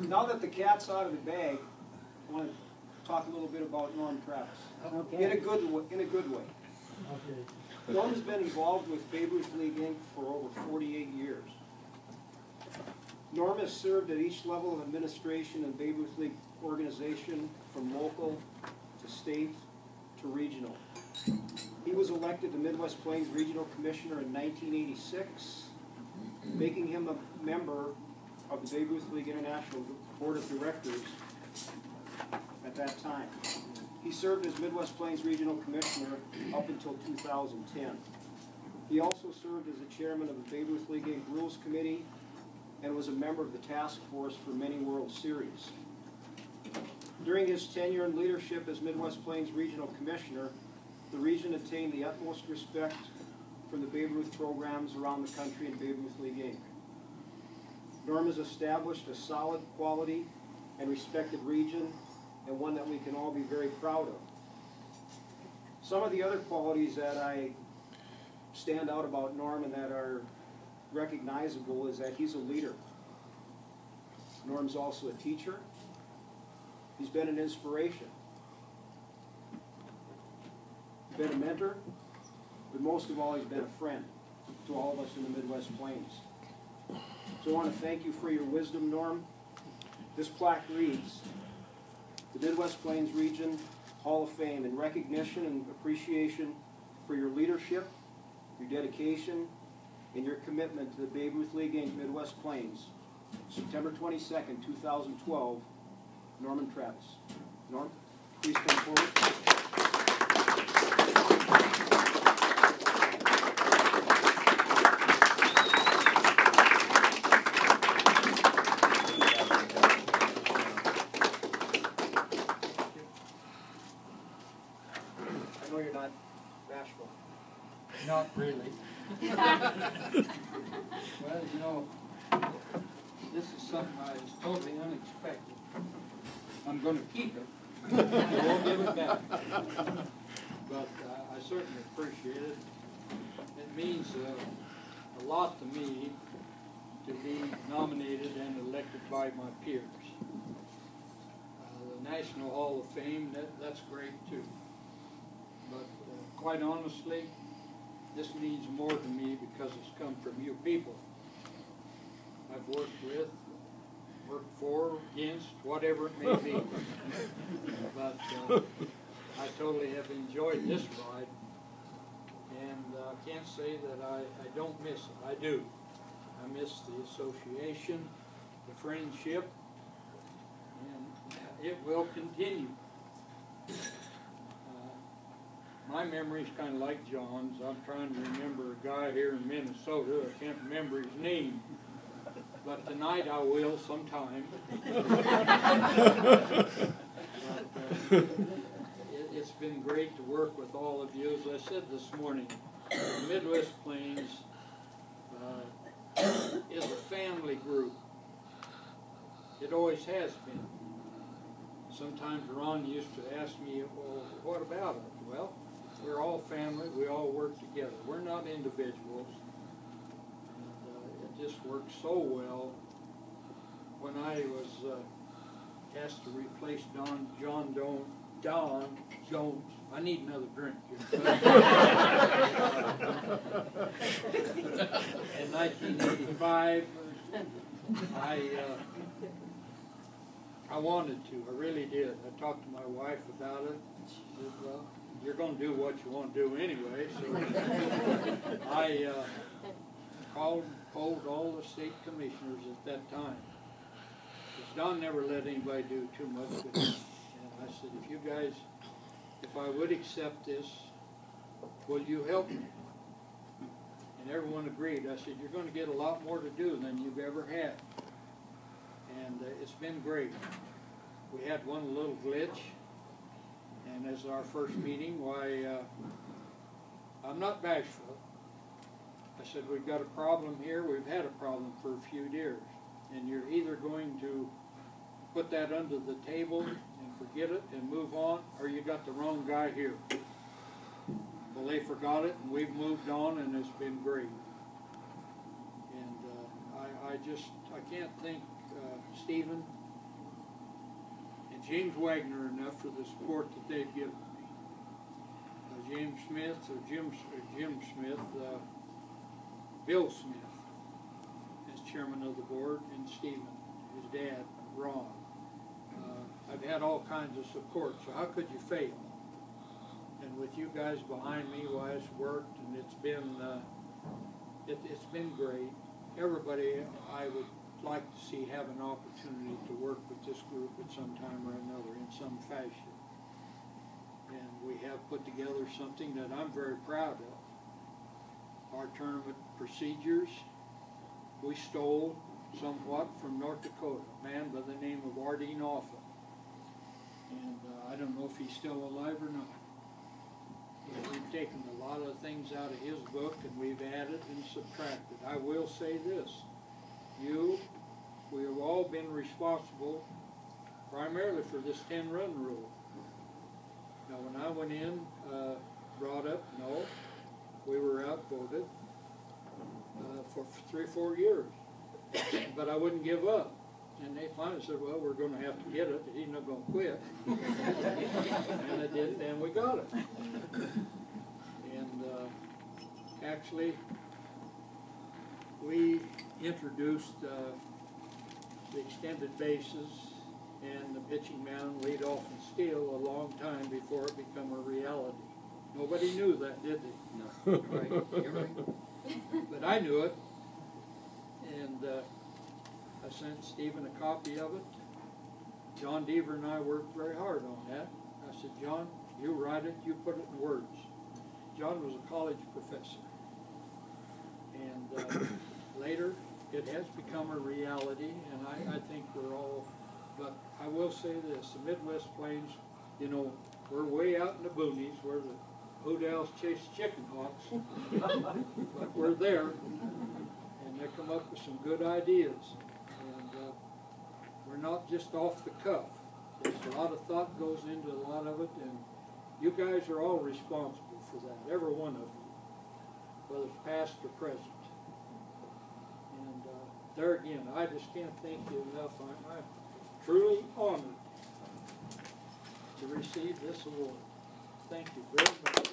now that the cat's out of the bag, I want to talk a little bit about Norm Travis. Okay. In a good way. Okay. Norm has been involved with Babe Ruth League Inc. for over 48 years. Norm has served at each level of administration in Babe Ruth League organization, from local to state to regional. He was elected to Midwest Plains Regional Commissioner in 1986, making him a member of the Babe Ruth League International Board of Directors at that time. He served as Midwest Plains Regional Commissioner up until 2010. He also served as the chairman of the Babe Ruth League Inc. Rules Committee and was a member of the task force for many World Series. During his tenure and leadership as Midwest Plains Regional Commissioner, the region attained the utmost respect from the Babe Ruth programs around the country in Babe Ruth League Inc. Norm has established a solid, quality, and respected region, and one that we can all be very proud of. Some of the other qualities that I stand out about Norm and that are recognizable is that he's a leader. Norm's also a teacher. He's been an inspiration. He's been a mentor, but most of all, he's been a friend to all of us in the Midwest Plains. So I want to thank you for your wisdom, Norm. This plaque reads, the Midwest Plains Region Hall of Fame in recognition and appreciation for your leadership, your dedication, and your commitment to the Babe Ruth League Inc. Midwest Plains. September 22nd, 2012, Norman Travis. Norm, please come forward. I know you're not bashful. Not really. Well, you know, this is something I was totally unexpected. I'm going to keep it. I won't give it back. But I certainly appreciate it. It means a lot to me to be nominated and elected by my peers. The National Hall of Fame, that's great too. But quite honestly, this means more to me because it's come from you people. I've worked with, worked for, against, whatever it may be. But I totally have enjoyed this ride, and I can't say that I don't miss it. I do. I miss the association, the friendship, and it will continue. My memory's kind of like John's. I'm trying to remember a guy here in Minnesota. I can't remember his name. But tonight I will sometime. It's been great to work with all of you. As I said this morning, the Midwest Plains is a family group. It always has been. Sometimes Ron used to ask me, well, what about it? Well, we're all family. We all work together. We're not individuals. It just worked so well. When I was asked to replace Don Jones, I need another drink here. In 1985, I wanted to. I really did. I talked to my wife about it. She said, well, you're going to do what you want to do anyway. So I called all the state commissioners at that time. Because Don never let anybody do too much with it. And I said, if I would accept this, will you help me? And everyone agreed. I said, you're going to get a lot more to do than you've ever had. And it's been great. We had one little glitch. And as our first meeting, why, I'm not bashful. I said, we've got a problem here. We've had a problem for a few years. And you're either going to put that under the table and forget it and move on, or you got the wrong guy here. Well, they forgot it, and we've moved on, and it's been great. And I can't thank Stephen James Wagner enough for the support that they've given me. James Smith, or Jim Smith, Bill Smith as chairman of the board, and Stephen, his dad, Ron. I've had all kinds of support, so how could you fail? And with you guys behind me, why it's worked, and it's been great. Everybody I would like to see have an opportunity to work with this group at some time or another in some fashion. And we have put together something that I'm very proud of. Our tournament procedures, we stole somewhat from North Dakota, a man by the name of Ardeen Offa. And I don't know if he's still alive or not. But we've taken a lot of things out of his book and we've added and subtracted. I will say this, we have all been responsible primarily for this 10-run rule. Now when I went in, brought up, no, we were outvoted for 3 or 4 years. But I wouldn't give up. And they finally said, well, we're going to have to get it. He's not going to quit. And I did, and we got it. And actually, we introduced the extended bases and the pitching mound, lead off and steal a long time before it became a reality. Nobody knew that, did they? No. Right. You're right. But I knew it. And I sent Stephen a copy of it. John Deaver and I worked very hard on that. I said, John, you write it, you put it in words. John was a college professor. And later, it has become a reality, and I think we're all, but I will say this, the Midwest Plains, you know, we're way out in the boonies where the Hoodals chase chicken hawks, but we're there, and they come up with some good ideas. And we're not just off the cuff. There's a lot of thought goes into a lot of it, and you guys are all responsible for that, every one of you, whether it's past or present. And there again, I just can't thank you enough. I'm truly honored to receive this award. Thank you very much.